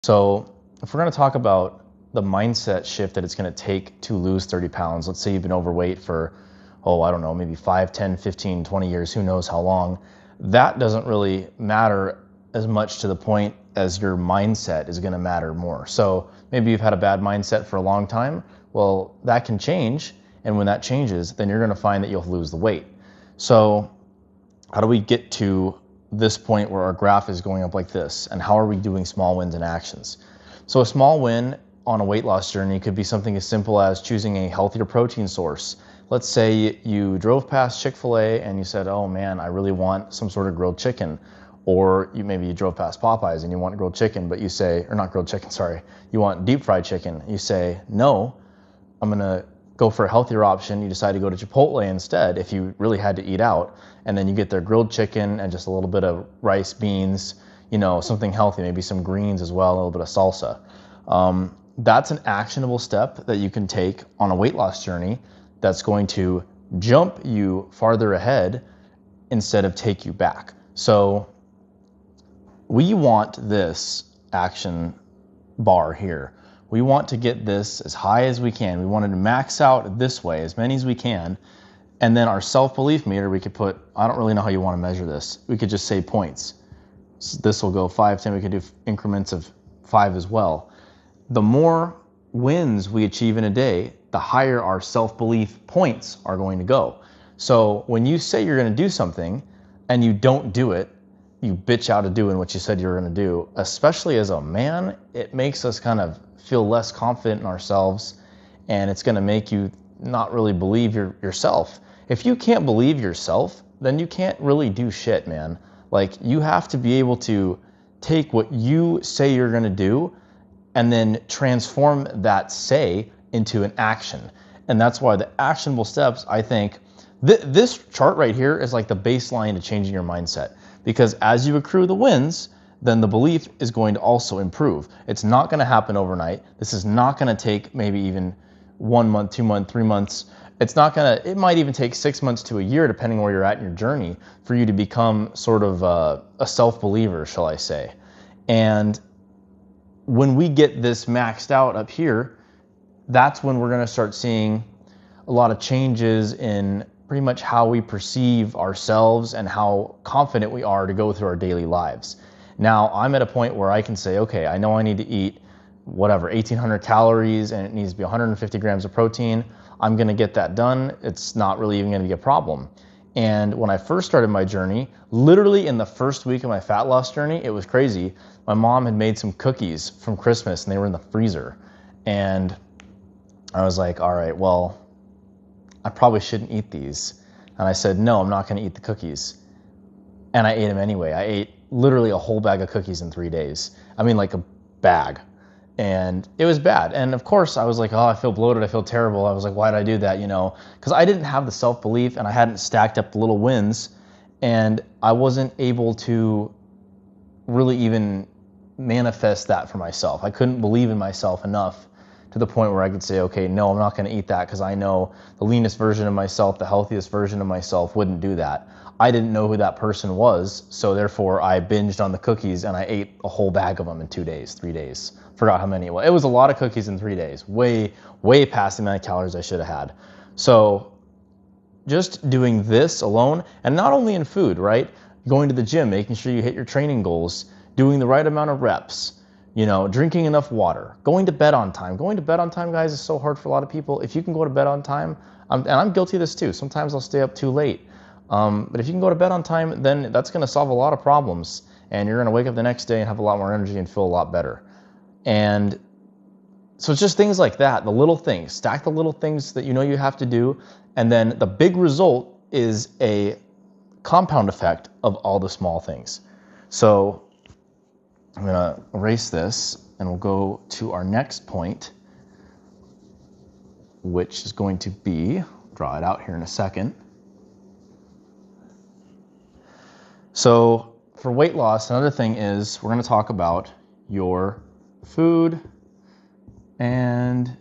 So if we're going to talk about the mindset shift that it's going to take to lose 30 pounds, let's say you've been overweight for, I don't know, maybe 5, 10, 15, 20 years, who knows how long, that doesn't really matter as much to the point as your mindset is going to matter more. So maybe you've had a bad mindset for a long time. Well, that can change. And when that changes, then you're going to find that you'll lose the weight. So how do we get to this point where our graph is going up like this? And how are we doing small wins and actions? So a small win on a weight loss journey could be something as simple as choosing a healthier protein source. Let's say you drove past Chick-fil-A and you said, oh man, I really want some sort of grilled chicken. Or maybe you drove past Popeyes and you want grilled chicken, but you say, or not grilled chicken, sorry, you want deep fried chicken. You say, no, I'm gonna go for a healthier option. You decide to go to Chipotle instead if you really had to eat out. And then you get their grilled chicken and just a little bit of rice, beans, something healthy, maybe some greens as well, a little bit of salsa. That's an actionable step that you can take on a weight loss journey that's going to jump you farther ahead instead of take you back. So we want this action bar here. We want to get this as high as we can. We want it to max out this way, as many as we can. And then our self-belief meter, we could put, I don't really know how you want to measure this. We could just say points. So this will go 5, 10. We could do increments of 5 as well. The more wins we achieve in a day, the higher our self-belief points are going to go. So when you say you're going to do something and you don't do it, you bitch out of doing what you said you were going to do, especially as a man, it makes us kind of feel less confident in ourselves, and it's going to make you not really believe yourself. If you can't believe yourself, then you can't really do shit, man. Like, you have to be able to take what you say you're going to do and then transform that say into an action. And that's why the actionable steps, I think, this chart right here is like the baseline to changing your mindset. Because as you accrue the wins, then the belief is going to also improve. It's not going to happen overnight. This is not going to take maybe even 1 month, 2 months, 3 months. It might even take 6 months to a year, depending where you're at in your journey, for you to become sort of a self-believer, shall I say. And when we get this maxed out up here, that's when we're going to start seeing a lot of changes in pretty much how we perceive ourselves and how confident we are to go through our daily lives. Now, I'm at a point where I can say, okay, I know I need to eat 1,800 calories and it needs to be 150 grams of protein. I'm going to get that done. It's not really even going to be a problem. And when I first started my journey, literally in the first week of my fat loss journey, it was crazy. My mom had made some cookies from Christmas and they were in the freezer. And I was like, all right, well, I probably shouldn't eat these. And I said, no, I'm not going to eat the cookies. And I ate them anyway. I ate literally a whole bag of cookies in 3 days. I mean, like a bag. And it was bad. And of course, I was like, oh, I feel bloated. I feel terrible. I was like, why did I do that? Because I didn't have the self-belief and I hadn't stacked up the little wins. And I wasn't able to really even manifest that for myself. I couldn't believe in myself enough to the point where I could say, okay, no, I'm not going to eat that because I know the leanest version of myself, the healthiest version of myself wouldn't do that. I didn't know who that person was, so therefore I binged on the cookies and I ate a whole bag of them in 2 days, 3 days. Forgot how many it was. It was a lot of cookies in 3 days, way past the amount of calories I should have had. So just doing this alone, and not only in food, right? Going to the gym, making sure you hit your training goals, doing the right amount of reps, drinking enough water, going to bed on time. Going to bed on time, guys, is so hard for a lot of people. If you can go to bed on time, and I'm guilty of this too. Sometimes I'll stay up too late. But if you can go to bed on time, then that's going to solve a lot of problems. And you're going to wake up the next day and have a lot more energy and feel a lot better. And so it's just things like that, the little things. Stack the little things that you know you have to do. And then the big result is a compound effect of all the small things. So I'm going to erase this and we'll go to our next point, which is going to be, draw it out here in a second. So for weight loss, another thing is we're going to talk about your food and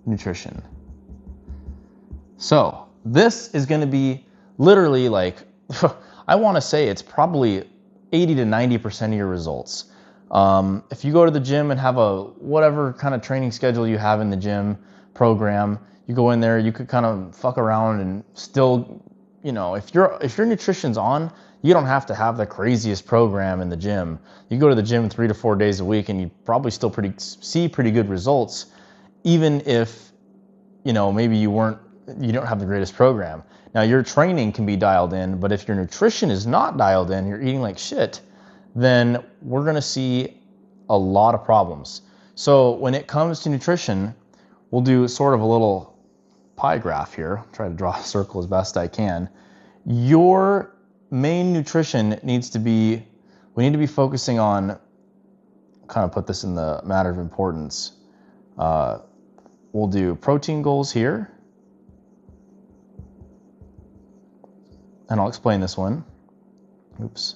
nutrition. So this is going to be literally like, I want to say it's probably 80 to 90% of your results. If you go to the gym and have a whatever kind of training schedule you have in the gym program, you go in there, you could kind of fuck around and still, if your nutrition's on, you don't have to have the craziest program in the gym. You go to the gym 3 to 4 days a week and you probably still see pretty good results, even if, maybe you don't have the greatest program. Now your training can be dialed in, but if your nutrition is not dialed in, you're eating like shit, then we're gonna see a lot of problems. So when it comes to nutrition, we'll do sort of a little pie graph here. I'll try to draw a circle as best I can. Your main nutrition we need to be focusing on, kind of put this in the matter of importance. We'll do protein goals here. And I'll explain this one. Oops.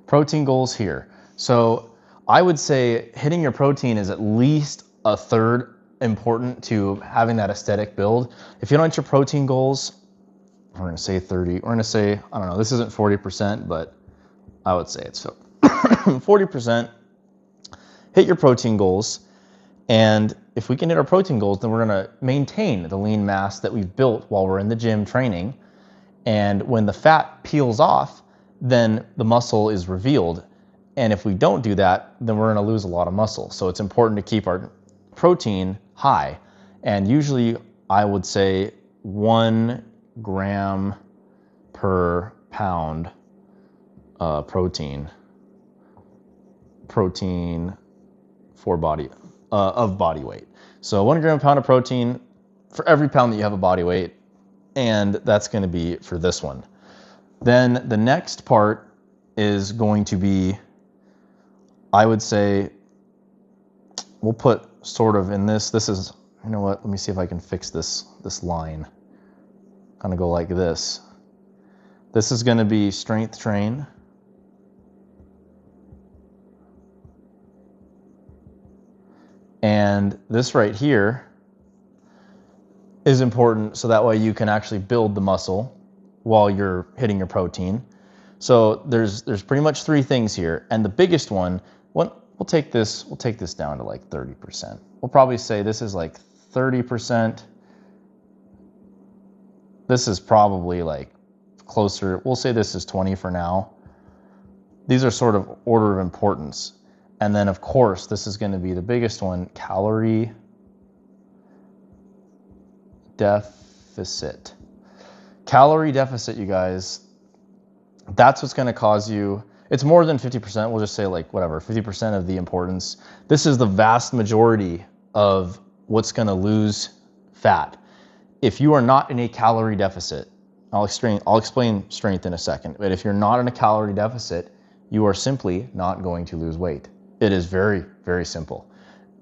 Protein goals here. So I would say hitting your protein is at least a third important to having that aesthetic build. If you don't hit your protein goals, we're going to say 30. We're going to say, I don't know, this isn't 40%, but I would say it's so 40%. Hit your protein goals. And if we can hit our protein goals, then we're going to maintain the lean mass that we've built while we're in the gym training. And when the fat peels off, then the muscle is revealed. And if we don't do that, then we're going to lose a lot of muscle. So it's important to keep our protein high. And usually I would say 1 gram per pound protein for of body weight. So 1 gram per pound of protein for every pound that you have a body weight. And that's going to be for this one. Then the next part is going to be, I would say, we'll put sort of in this is, you know what, let me see if I can fix this line. Kind of go like this. This is going to be strength train. And this right here is important, so that way you can actually build the muscle while you're hitting your protein. So there's pretty much 3 things here, and the biggest one, we'll take this down to like 30%. We'll probably say this is like 30%. This is probably like closer. We'll say this is 20 for now. These are sort of order of importance. And then of course, this is going to be the biggest one, calorie deficit. Calorie deficit, you guys, that's what's going to cause you, it's more than 50%. We'll just say like whatever, 50% of the importance. This is the vast majority of what's going to lose fat. If you are not in a calorie deficit, I'll explain strength in a second, but if you're not in a calorie deficit, you are simply not going to lose weight. It is very, very simple.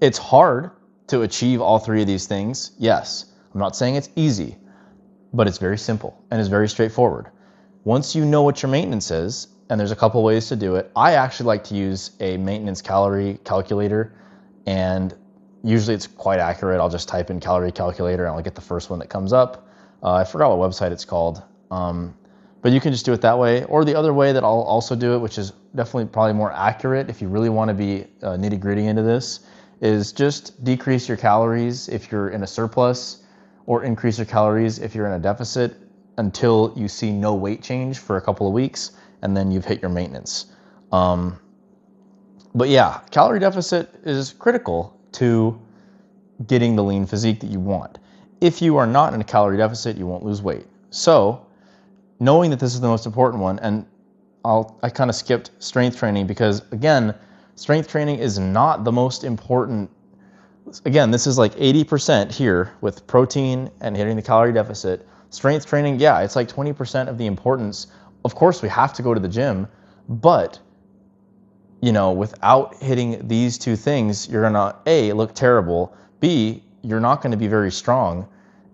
It's hard to achieve all 3 of these things. Yes, I'm not saying it's easy, but it's very simple and it's very straightforward. Once you know what your maintenance is, and there's a couple ways to do it, I actually like to use a maintenance calorie calculator, and usually it's quite accurate. I'll just type in calorie calculator and I'll get the first one that comes up. I forgot what website it's called, but you can just do it that way. Or the other way that I'll also do it, which is definitely probably more accurate if you really want to be nitty gritty into this, is just decrease your calories if you're in a surplus, or increase your calories if you're in a deficit, until you see no weight change for a couple of weeks, and then you've hit your maintenance. But yeah, calorie deficit is critical to getting the lean physique that you want. If you are not in a calorie deficit, you won't lose weight. So knowing that this is the most important one, and I kind of skipped strength training because, again, strength training is not the most important. Again, this is like 80% here with protein and hitting the calorie deficit. Strength training, yeah, it's like 20% of the importance. Of course, we have to go to the gym, but without hitting these 2 things, you're gonna A, look terrible, B, you're not gonna be very strong,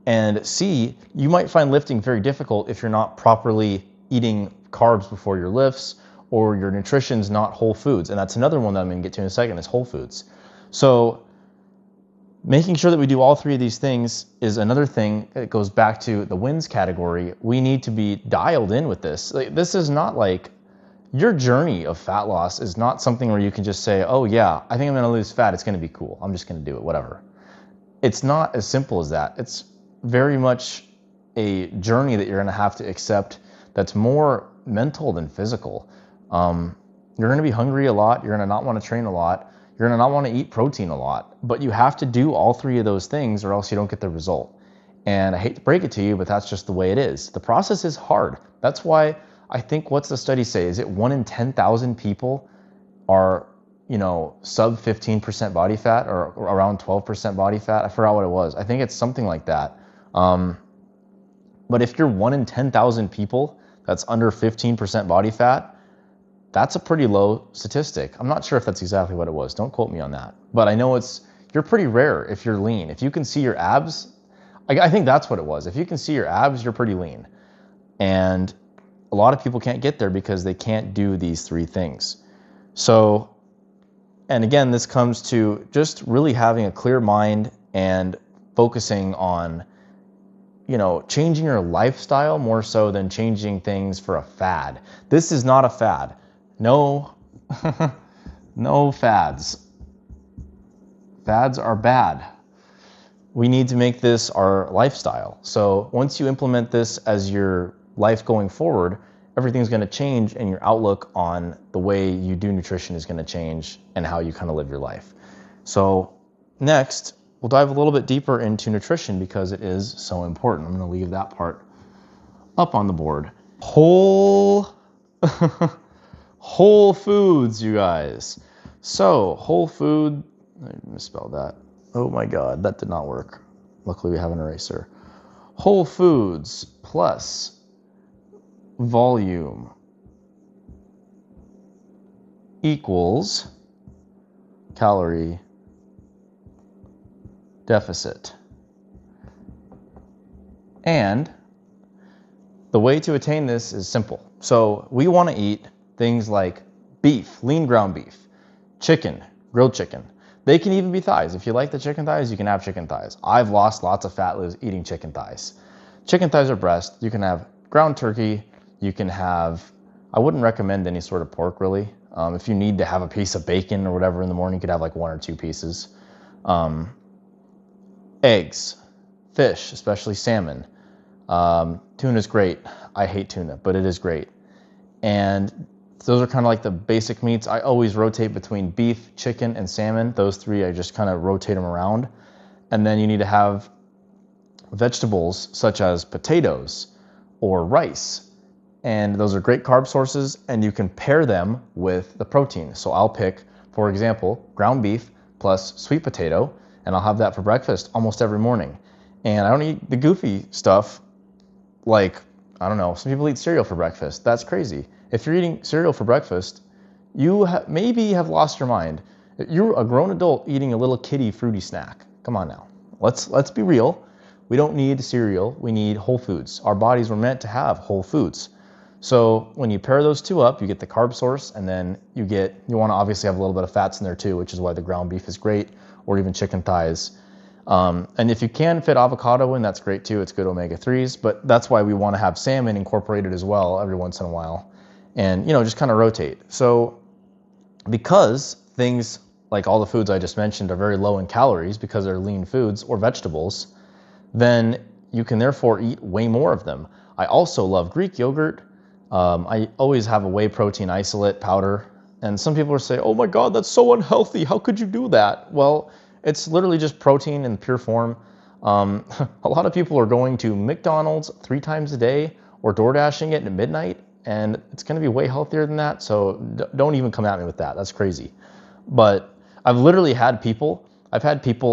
and C, you might find lifting very difficult if you're not properly eating carbs before your lifts, or your nutrition's not whole foods. And that's another one that I'm gonna get to in a second, is whole foods. So making sure that we do all 3 of these things is another thing that goes back to the wins category. We need to be dialed in with this. This is not like your journey of fat loss is not something where you can just say, oh yeah, I think I'm gonna lose fat, it's gonna be cool, I'm just gonna do it, whatever. It's not as simple as that. It's very much a journey that you're gonna have to accept that's more mental than physical. You're gonna be hungry a lot, you're gonna not wanna train a lot, you're gonna not wanna eat protein a lot, but you have to do all three of those things or else you don't get the result. And I hate to break it to you, but that's just the way it is. The process is hard. That's why I think, what's the study say? Is it 1 in 10,000 people are, sub 15% body fat or around 12% body fat? I forgot what it was. I think it's something like that. But if you're 1 in 10,000 people that's under 15% body fat, that's a pretty low statistic. I'm not sure if that's exactly what it was. Don't quote me on that. But I know you're pretty rare if you're lean. If you can see your abs, I think that's what it was. If you can see your abs, you're pretty lean. And a lot of people can't get there because they can't do these three things. So, and again, this comes to just really having a clear mind and focusing on, changing your lifestyle more so than changing things for a fad. This is not a fad. No, no fads. Fads are bad. We need to make this our lifestyle. So once you implement this as your life going forward, everything's going to change and your outlook on the way you do nutrition is going to change and how you kind of live your life. So next, we'll dive a little bit deeper into nutrition because it is so important. I'm going to leave that part up on the board. Whole foods, you guys. So whole food, I misspelled that. Oh my God, that did not work. Luckily we have an eraser. Whole foods plus volume equals calorie deficit. And the way to attain this is simple. So we want to eat things like beef, lean ground beef, chicken, grilled chicken. They can even be thighs. If you like the chicken thighs, you can have chicken thighs. I've lost lots of fat eating chicken thighs. Chicken thighs are breast. You can have ground turkey. You can have, I wouldn't recommend any sort of pork really. If you need to have a piece of bacon or whatever in the morning, you could have like 1 or 2 pieces. Eggs, fish, especially salmon. Tuna is great. I hate tuna, but it is great. And those are kind of like the basic meats. I always rotate between beef, chicken, and salmon. Those three, I just kind of rotate them around. And then you need to have vegetables such as potatoes or rice. And those are great carb sources, and you can pair them with the protein. So I'll pick, for example, ground beef plus sweet potato, and I'll have that for breakfast almost every morning. And I don't eat the goofy stuff like, I don't know, some people eat cereal for breakfast. That's crazy. If you're eating cereal for breakfast, you maybe have lost your mind. You're a grown adult eating a little kiddie fruity snack. Come on now. Let's be real. We don't need cereal. We need whole foods. Our bodies were meant to have whole foods. So when you pair those two up, you get the carb source, and then you want to obviously have a little bit of fats in there too, which is why the ground beef is great, or even chicken thighs. And if you can fit avocado in, that's great too. It's good omega-3s, but that's why we want to have salmon incorporated as well every once in a while. And, just kind of rotate. So because things like all the foods I just mentioned are very low in calories because they're lean foods or vegetables, then you can therefore eat way more of them. I also love Greek yogurt. I always have a whey protein isolate powder. And some people are saying, oh my God, that's so unhealthy. How could you do that? Well, it's literally just protein in pure form. A lot of people are going to McDonald's 3 times a day or DoorDashing it at midnight, and it's going to be way healthier than that. So don't even come at me with that. That's crazy. But I've had people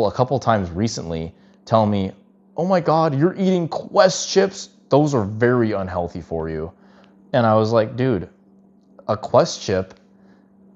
a couple times recently tell me, oh my God, you're eating Quest chips. Those are very unhealthy for you. And I was like, dude, a Quest chip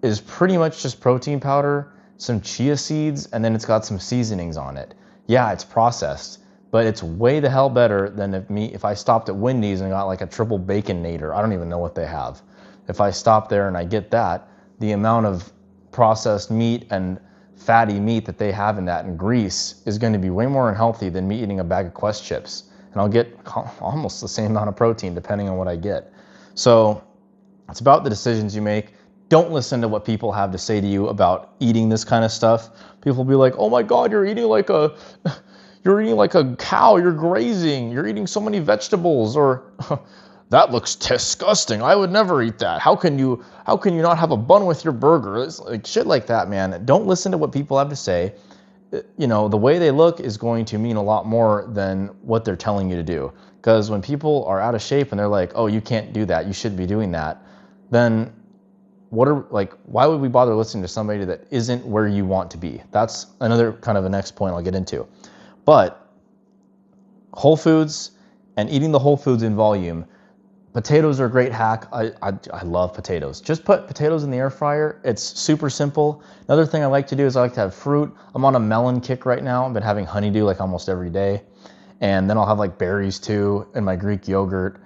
is pretty much just protein powder, some chia seeds, and then it's got some seasonings on it. Yeah, it's processed, but it's way the hell better than if I stopped at Wendy's and got like a triple baconator. I don't even know what they have. If I stop there and I get that, the amount of processed meat and fatty meat that they have in that and grease is going to be way more unhealthy than me eating a bag of Quest chips. And I'll get almost the same amount of protein depending on what I get. So It's about the decisions you make. Don't listen to what people have to say to you about eating this kind of stuff. People will be like, oh my God, you're eating like a cow, you're grazing, you're eating so many vegetables, or that looks disgusting. I would never eat that. How can you not have a bun with your burger? It's like shit like that, man. Don't listen to what people have to say. You know, the way they look is going to mean a lot more than what they're telling you to do. Because when people are out of shape and they're like, oh, you can't do that, you shouldn't be doing that, then why would we bother listening to somebody that isn't where you want to be? That's another kind of a next point I'll get into. But whole foods and eating the whole foods in volume, potatoes are a great hack. I love potatoes. Just put potatoes in the air fryer. It's super simple. Another thing I like to do is I like to have fruit. I'm on a melon kick right now. I've been having honeydew like almost every day. And then I'll have like berries too in my Greek yogurt.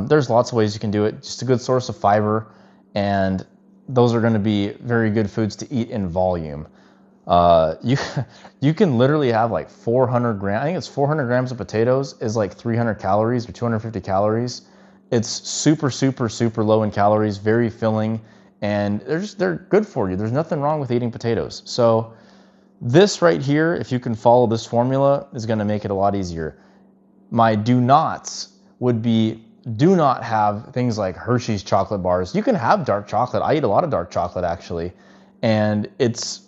There's lots of ways you can do it. Just a good source of fiber. And those are going to be very good foods to eat in volume. You can literally have like 400 grams. I think it's 400 grams of potatoes is like 300 calories or 250 calories. It's super, super, super low in calories, very filling, and they're good for you. There's nothing wrong with eating potatoes. So this right here, if you can follow this formula, is going to make it a lot easier. My do nots would be, do not have things like Hershey's chocolate bars. You can have dark chocolate. I eat a lot of dark chocolate actually. And it's,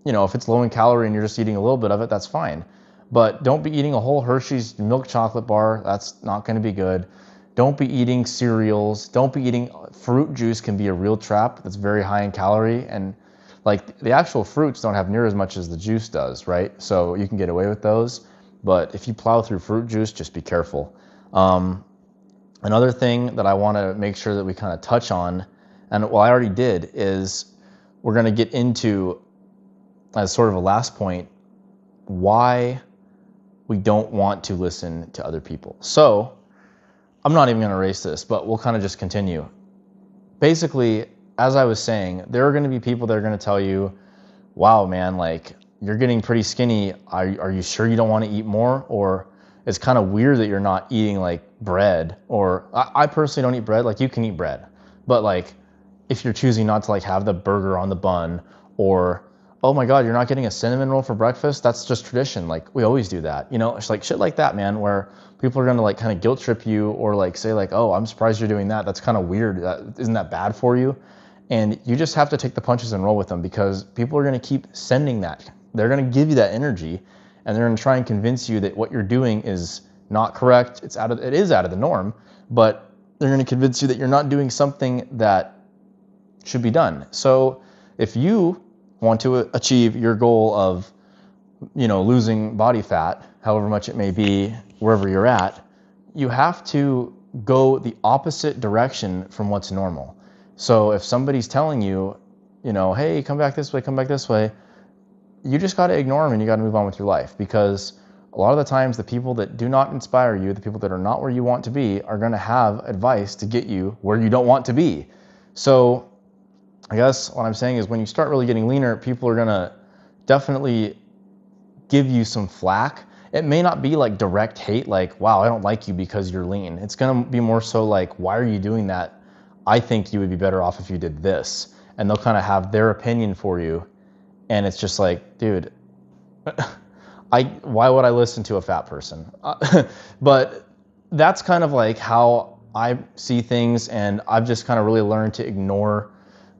you know, if it's low in calorie and you're just eating a little bit of it, that's fine. But don't be eating a whole Hershey's milk chocolate bar. That's not going to be good. Don't be eating cereals. Don't be eating fruit juice. Can be a real trap. That's very high in calorie. And like the actual fruits don't have near as much as the juice does, right? So you can get away with those. But if you plow through fruit juice, just be careful. Another thing that I want to make sure that we kind of touch on, and well, I already did, is we're going to get into, as sort of a last point, why we don't want to listen to other people. So I'm not even going to erase this, but we'll kind of just continue. Basically, as I was saying, there are going to be people that are going to tell you, wow, man, like you're getting pretty skinny. Are you sure you don't want to eat more? Or it's kind of weird that you're not eating like bread. Or I personally don't eat bread. Like you can eat bread, but like if you're choosing not to like have the burger on the bun, or oh my God, you're not getting a cinnamon roll for breakfast. That's just tradition. Like we always do that. You know, it's like shit like that, man, where people are going to like kind of guilt trip you or like say like, oh, I'm surprised you're doing that. That's kind of weird. Isn't that bad for you? And you just have to take the punches and roll with them, because people are going to keep sending that. They're going to give you that energy, and they're going to try and convince you that what you're doing is not correct. It is out of the norm, but they're going to convince you that you're not doing something that should be done. So if you want to achieve your goal of, you know, losing body fat, however much it may be, wherever you're at, you have to go the opposite direction from what's normal. So if somebody's telling you, you know, hey, come back this way, you just got to ignore them and you got to move on with your life, because a lot of the times the people that do not inspire you, the people that are not where you want to be, are going to have advice to get you where you don't want to be. So I guess what I'm saying is when you start really getting leaner, people are going to definitely give you some flack. It may not be like direct hate, like, wow, I don't like you because you're lean. It's going to be more so like, why are you doing that? I think you would be better off if you did this. And they'll kind of have their opinion for you. And it's just like, dude, why would I listen to a fat person? But that's kind of like how I see things. And I've just kind of really learned to ignore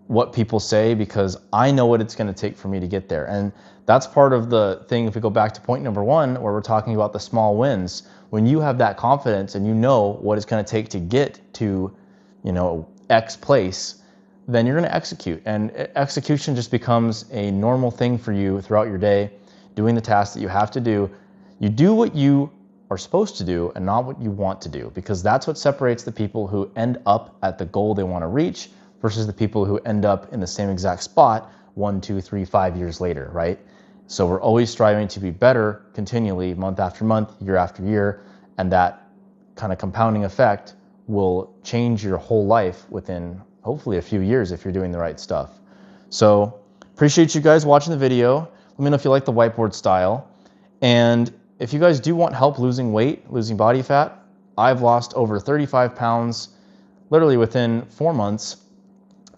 what people say, because I know what it's going to take for me to get there. And that's part of the thing. If we go back to point number one, where we're talking about the small wins, when you have that confidence and you know what it's going to take to get to, you know, X place, then you're going to execute. And execution just becomes a normal thing for you throughout your day, doing the tasks that you have to do. You do what you are supposed to do and not what you want to do, because that's what separates the people who end up at the goal they want to reach versus the people who end up in the same exact spot 1, 2, 3, 5 years later, right? So we're always striving to be better continually, month after month, year after year, and that kind of compounding effect will change your whole life within hopefully a few years if you're doing the right stuff. So appreciate you guys watching the video. Let me know if you like the whiteboard style. And if you guys do want help losing weight, losing body fat, I've lost over 35 pounds literally within 4 months.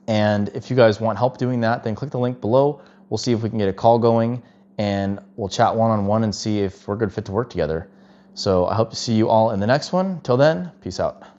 And if you guys want help doing that, then click the link below. We'll see if we can get a call going, and we'll chat one-on-one and see if we're a good fit to work together. So I hope to see you all in the next one. Till then, peace out.